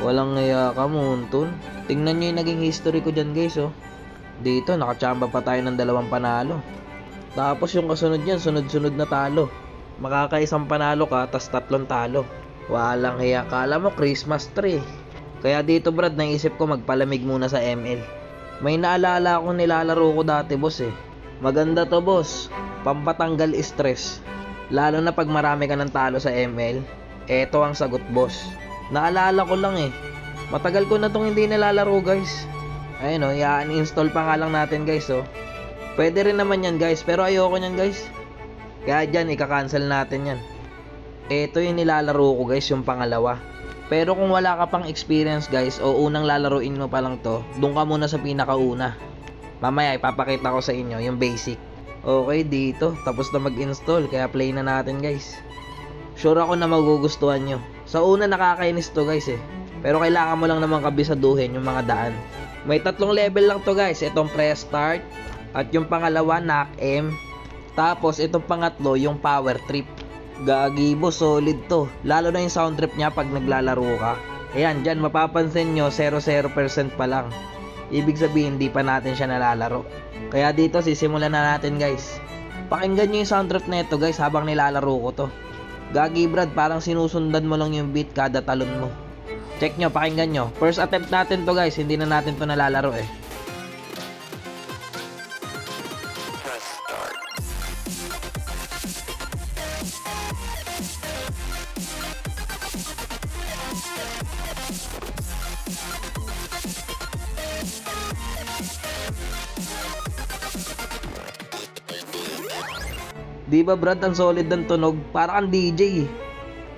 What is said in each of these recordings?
Walang ngaya ka, Muntun. Tingnan nyo yung naging history ko dyan, guys, oh. Dito, nakachamba pa tayo ng 2 panalo. Tapos yung kasunod yan, sunod-sunod na talo. Makakaisang panalo ka, tas 3 talo. Walang hiya. Kala mo Christmas tree. Kaya dito, Brad, naisip ko magpalamig muna sa ML. May naalala akong nilalaro ko dati, boss, eh. Maganda to, boss. Pampatanggal stress. Lalo na pag marami ka ng talo sa ML. Eto ang sagot, boss. Naalala ko lang, eh. Matagal ko na tong hindi nilalaro, guys. Ayun, oh, i-uninstall pa nga lang natin, guys, oh. Pwede rin naman yan, guys, pero ayoko nyan, guys. Kaya dyan, ika-cancel natin yan. Ito yung nilalaro ko, guys, yung pangalawa. Pero kung wala ka pang experience, guys, o unang lalaruin mo pa lang to, doon ka muna sa pinakauna. Mamaya ipapakita ko sa inyo yung basic. Okay, dito, tapos na mag-install, kaya play na natin, guys. Sure ako na magugustuhan nyo. Sa una nakakainis to, guys, eh. Pero kailangan mo lang naman kabisaduhin yung mga daan. May 3 level lang to, guys. Itong press start, at yung pangalawa, knock M. Tapos itong pangatlo, yung power trip. Gagibo, solid to. Lalo na yung sound trip niya pag naglalaro ka. Ayan, dyan mapapansin nyo, 0% pa lang. Ibig sabihin, hindi pa natin siya nalalaro. Kaya dito, sisimulan na natin, guys. Pakinggan nyo yung sound trip na ito, guys, habang nilalaro ko to. Gagi, Brad, parang sinusundan mo lang yung beat kada talon mo. Check nyo, pakinggan nyo. First attempt natin to, guys. Hindi na natin to nalalaro, eh. Di ba, Brad, ang solid ng tunog? Para kang DJ, eh.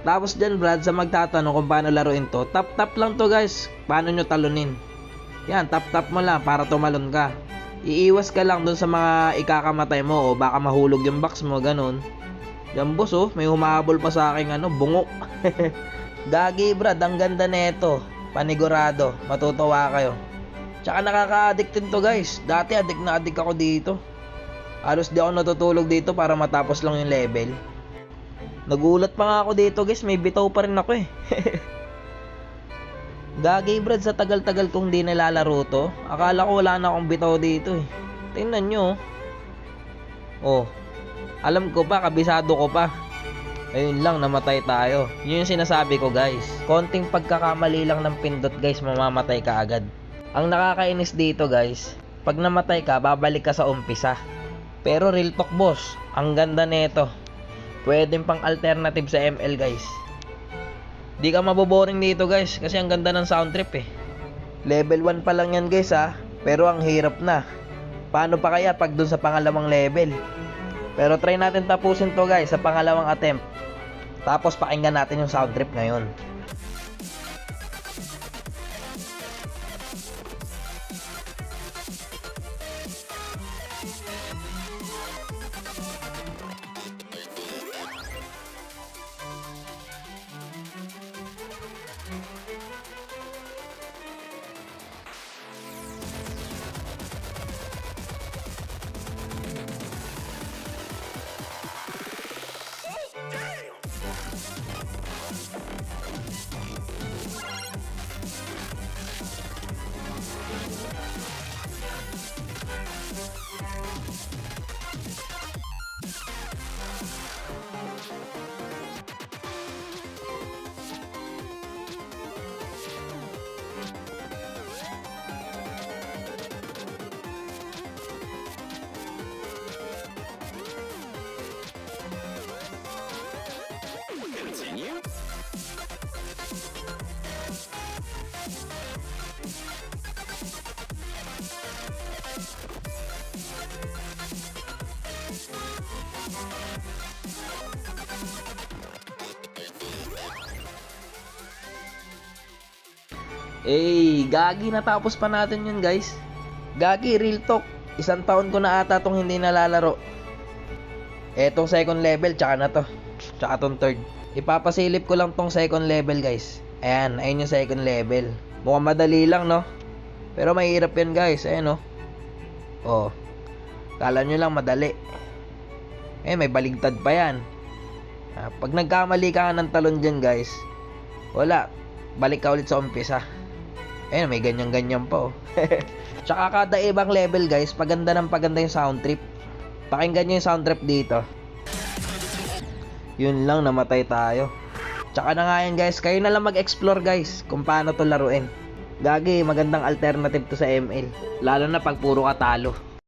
Tapos dyan, Brad, sa magtatanong kung paano laruin to, tap-tap lang to, guys. Paano nyo talunin? Yan, tap-tap mo lang para tumalon ka. Iiwas ka lang dun sa mga ikakamatay mo o baka mahulog yung box mo, ganun. Yan, boss, oh, may humahabol pa sa akin, bungok. Gagi, Brad, ang ganda nito. Panigurado, matutuwa kayo. Tsaka nakaka-addict din to, guys. Dati addict na addict ako dito. Halos di ako natutulog dito para matapos lang yung level. Nagulat pa nga ako dito, guys, may bitaw pa rin ako, eh. Gagi, Brad, sa tagal-tagal kong di nalalaro to, akala ko wala na akong bitaw dito, eh. Tingnan nyo, oh. Alam ko pa, kabisado ko pa. Ayun lang, namatay tayo. Yun yung sinasabi ko, guys. Konting pagkakamali lang ng pindot, guys, mamamatay ka agad. Ang nakakainis dito, guys, pag namatay ka, babalik ka sa umpisa. Pero real talk, boss, ang ganda nito. Pwedeng pang alternative sa ML, guys. Di ka maboboring dito, guys, kasi ang ganda ng sound trip, eh. Level 1 pa lang yan, guys, ha. Pero ang hirap na. Paano pa kaya pag dun sa pangalawang level? Pero try natin tapusin to, guys, sa pangalawang attempt. Tapos pakinggan natin yung sound trip ngayon. Continue. Gagi, natapos pa natin yun, guys. Gagi, real talk. 1 taon ko na ata tong hindi nalalaro. Etong second level, tsaka na to. Tsaka tong third. Ipapasilip ko lang tong second level, guys. Ayan, ayun yung second level. Mukhang madali lang, no? Pero mahirap yan, guys. Ayan, no? Oh. Kala nyo lang madali. May baligtad pa yan. Pag nagkamali ka ng talon dyan, guys, wala. balik ka ulit sa umpisa. Ayun, may ganyan-ganyan pa oh. Tsaka kada ibang level guys, paganda ng paganda yung sound trip. Pakinggan nyo yung sound trip dito. Yun lang, namatay tayo. Tsaka na nga yan guys, kayo na lang mag-explore guys kung paano to laruin. Gagi, magandang alternative to sa ML. Lalo na pag puro ka talo.